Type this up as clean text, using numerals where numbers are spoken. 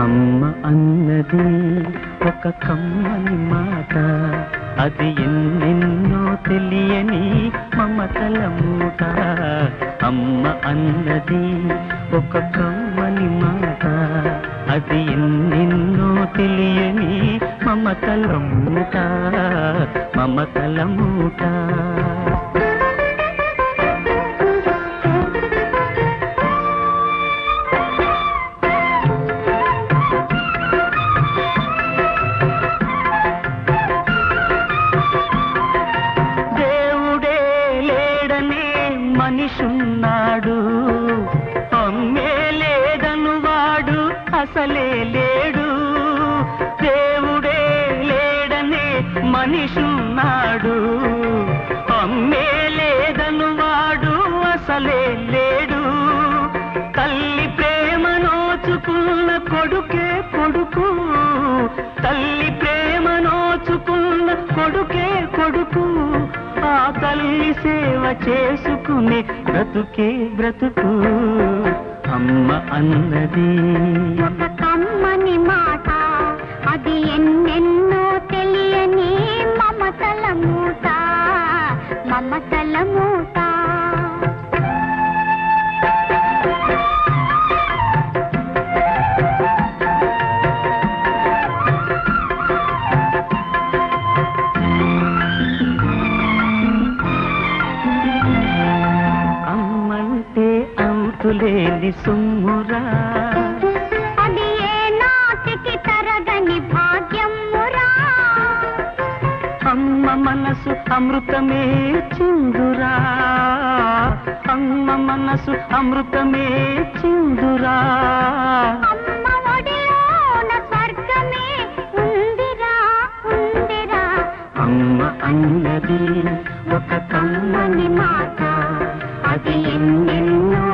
అమ్మ అన్నది ఒక కమ్మని మాట, అది ఎన్నెన్నో తెలియని మమతల మూట. అమ్మ అన్నది ఒక కమ్మని మాట, అది ఎన్నెన్నో తెలియని మమతల మూట, మమతల మూట. మనిషున్నాడు, అమ్మే లేదను వాడు అసలే లేడు. దేవుడే లేడనే మనిషున్నాడు, అమ్మే లేదను వాడు అసలే లేడు. తల్లి ప్రేమ నోచుకున్న కొడుకే కొడుకు, తల్లి ప్రేమ నోచుకున్న కొడుకే కొడుకు. ఆ తల్లి సేవ చేసుకునే బ్రతుకే బ్రతుకు. అమ్మ అన్నది ఒక కమ్మని మాట, అది ఎన్నెన్నో తెలియని మమతల మూట, మమతల మూట. లేని సుమ్మురా, అది ఏ నాటికి తరగని భాగ్యమురా. అమ్మ మనసు అమృతమే చిందురా, అమ్మ మనసు అమృతమే చిందురా. అమ్మ ఒడిలోన స్వర్గమే ఉందిరా, ఉందిరా. అమ్మ అన్నది ఒక కమ్మని మాట, అది ఎన్నెన్నో